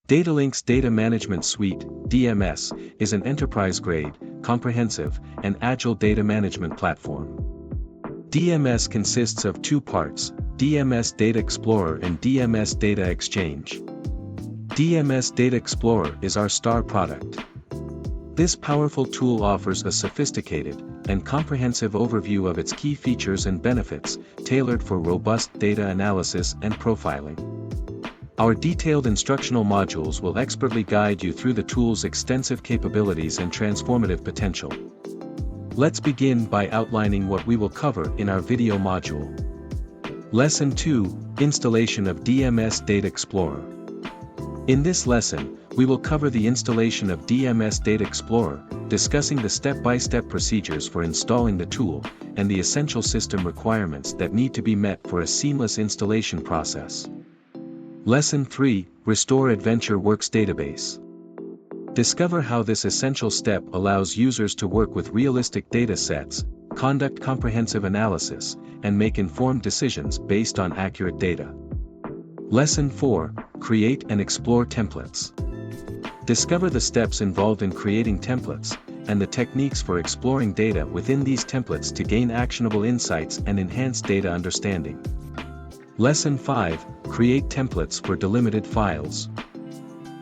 Datalynx Data Management Suite, DMS, is an enterprise-grade, comprehensive, and agile data management platform. DMS consists of two parts, DMS Data Explorer and DMS Data Exchange. DMS Data Explorer is our star product. This powerful tool offers a sophisticated and comprehensive overview of its key features and benefits, tailored for robust data analysis and profiling. Our detailed instructional modules will expertly guide you through the tool's extensive capabilities and transformative potential. Let's begin by outlining what we will cover in our video module. Lesson 2, Installation of DMS Data Explorer. In this lesson, we will cover the installation of DMS Data Explorer, discussing the step-by-step procedures for installing the tool, and the essential system requirements that need to be met for a seamless installation process. Lesson 3, Restore Adventure Works Database. Discover how this essential step allows users to work with realistic data sets, conduct comprehensive analysis, and make informed decisions based on accurate data. Lesson 4, Create and Explore Templates. Discover the steps involved in creating templates, and the techniques for exploring data within these templates to gain actionable insights and enhance data understanding. Lesson 5, Create Templates for Delimited Files.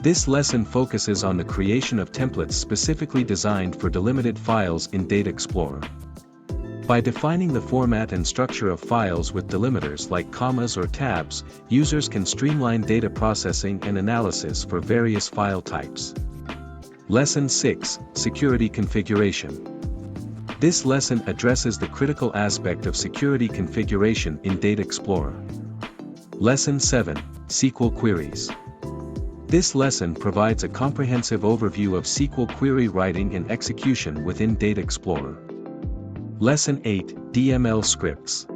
This lesson focuses on the creation of templates specifically designed for delimited files in Data Explorer. By defining the format and structure of files with delimiters like commas or tabs, users can streamline data processing and analysis for various file types. Lesson 6, Security Configuration. This lesson addresses the critical aspect of security configuration in Data Explorer. Lesson 7, SQL Queries. This lesson provides a comprehensive overview of SQL query writing and execution within Data Explorer. Lesson 8, DML Scripts.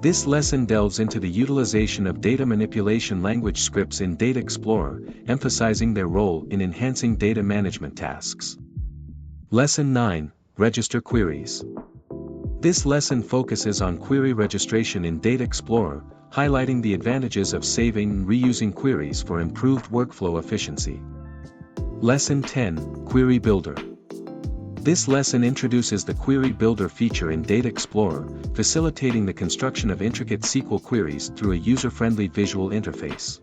This lesson delves into the utilization of data manipulation language scripts in Data Explorer, emphasizing their role in enhancing data management tasks. Lesson 9, Register Queries. This lesson focuses on query registration in Data Explorer, highlighting the advantages of saving and reusing queries for improved workflow efficiency. Lesson 10, Query Builder. This lesson introduces the Query Builder feature in Data Explorer, facilitating the construction of intricate SQL queries through a user-friendly visual interface.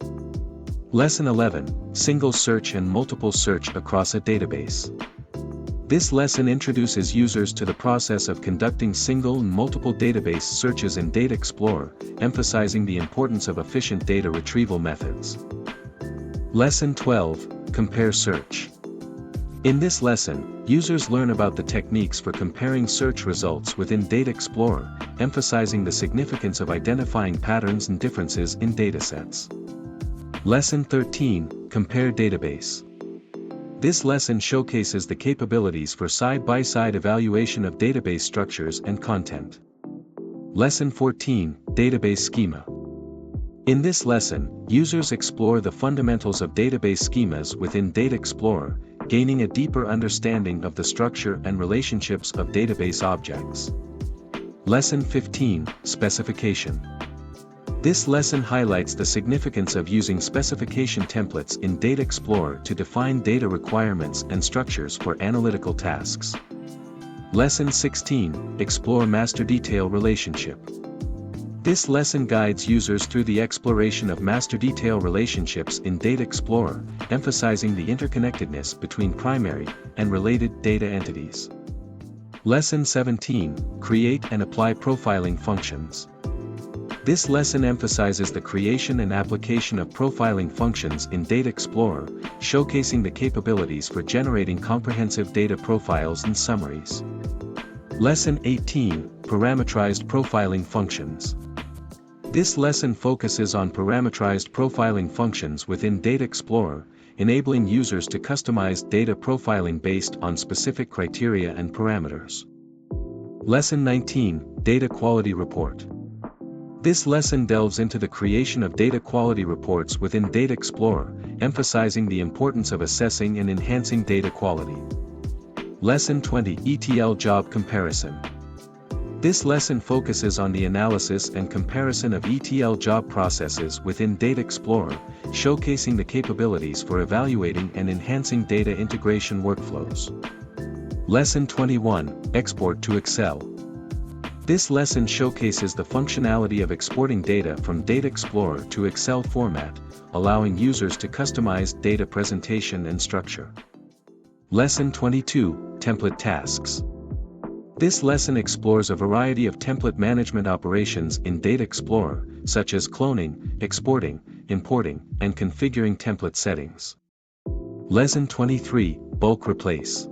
Lesson 11, Single Search and Multiple Search across a database. This lesson introduces users to the process of conducting single and multiple database searches in Data Explorer, emphasizing the importance of efficient data retrieval methods. Lesson 12, Compare Search. In this lesson, users learn about the techniques for comparing search results within Data Explorer, emphasizing the significance of identifying patterns and differences in datasets. Lesson 13, Compare Database. This lesson showcases the capabilities for side-by-side evaluation of database structures and content. Lesson 14, Database Schema. In this lesson, users explore the fundamentals of database schemas within Data Explorer, gaining a deeper understanding of the structure and relationships of database objects. Lesson 15, Specification. This lesson highlights the significance of using specification templates in Data Explorer to define data requirements and structures for analytical tasks. Lesson 16, Explore Master Detail Relationship. This lesson guides users through the exploration of master detail relationships in Data Explorer, emphasizing the interconnectedness between primary and related data entities. Lesson 17, Create and Apply Profiling Functions. This lesson emphasizes the creation and application of profiling functions in Data Explorer, showcasing the capabilities for generating comprehensive data profiles and summaries. Lesson 18, Parameterized Profiling Functions. This lesson focuses on parameterized profiling functions within Data Explorer, enabling users to customize data profiling based on specific criteria and parameters. Lesson 19, Data Quality Report. This lesson delves into the creation of data quality reports within Data Explorer, emphasizing the importance of assessing and enhancing data quality. Lesson 20, ETL Job Comparison. This lesson focuses on the analysis and comparison of ETL job processes within Data Explorer, showcasing the capabilities for evaluating and enhancing data integration workflows. Lesson 21, Export to Excel. This lesson showcases the functionality of exporting data from Data Explorer to Excel format, allowing users to customize data presentation and structure. Lesson 22, Template Tasks. This lesson explores a variety of template management operations in Data Explorer, such as cloning, exporting, importing, and configuring template settings. Lesson 23, Bulk Replace.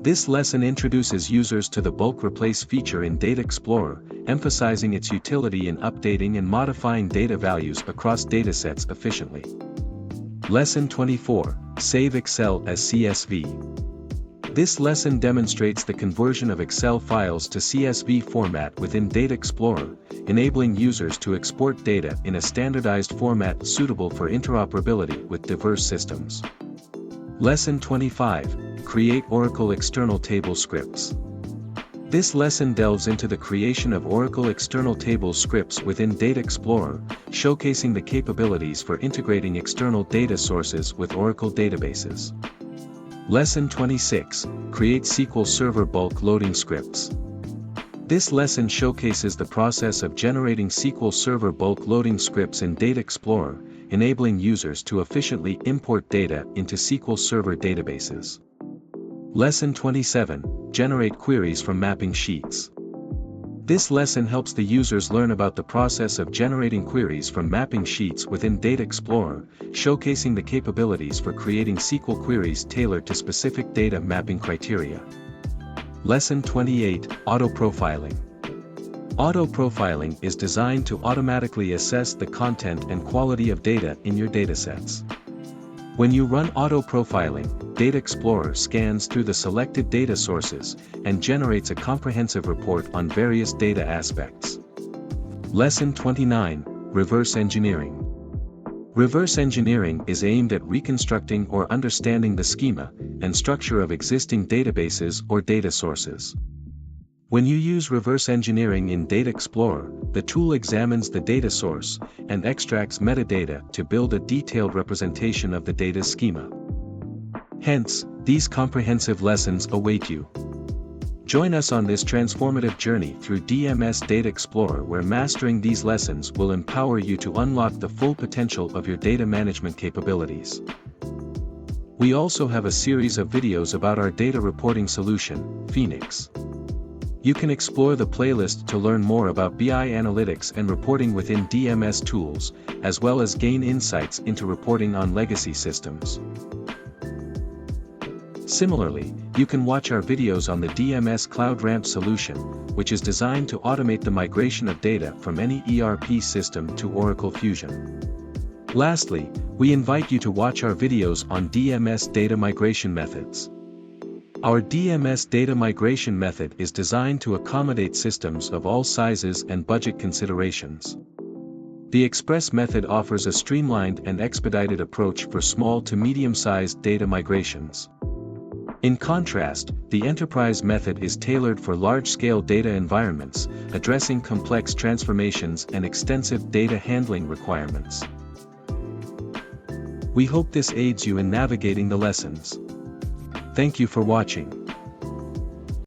This lesson introduces users to the Bulk Replace feature in Data Explorer, emphasizing its utility in updating and modifying data values across datasets efficiently. Lesson 24, Save Excel as CSV. This lesson demonstrates the conversion of Excel files to CSV format within Data Explorer, enabling users to export data in a standardized format suitable for interoperability with diverse systems. Lesson 25, Create Oracle External Table Scripts. This lesson delves into the creation of Oracle external table scripts within Data Explorer, showcasing the capabilities for integrating external data sources with Oracle databases. Lesson 26, Create SQL Server Bulk Loading Scripts. This lesson showcases the process of generating SQL Server bulk loading scripts in Data Explorer, enabling users to efficiently import data into SQL Server databases. Lesson 27, Generate Queries from Mapping Sheets. This lesson helps the users learn about the process of generating queries from mapping sheets within Data Explorer, showcasing the capabilities for creating SQL queries tailored to specific data mapping criteria. Lesson 28, Auto-Profiling. Auto-profiling is designed to automatically assess the content and quality of data in your datasets. When you run auto-profiling, Data Explorer scans through the selected data sources and generates a comprehensive report on various data aspects. Lesson 29, Reverse Engineering. Reverse engineering is aimed at reconstructing or understanding the schema and structure of existing databases or data sources. When you use reverse engineering in Data Explorer, the tool examines the data source and extracts metadata to build a detailed representation of the data schema. Hence, these comprehensive lessons await you. Join us on this transformative journey through DMS Data Explorer, where mastering these lessons will empower you to unlock the full potential of your data management capabilities. We also have a series of videos about our data reporting solution, Phoenix. You can explore the playlist to learn more about BI analytics and reporting within DMS tools, as well as gain insights into reporting on legacy systems. Similarly, you can watch our videos on the DMS Cloud Ramp solution, which is designed to automate the migration of data from any ERP system to Oracle Fusion. Lastly, we invite you to watch our videos on DMS data migration methods. Our DMS data migration method is designed to accommodate systems of all sizes and budget considerations. The Express method offers a streamlined and expedited approach for small to medium-sized data migrations. In contrast, the Enterprise method is tailored for large-scale data environments, addressing complex transformations and extensive data handling requirements. We hope this aids you in navigating the lessons. Thank you for watching.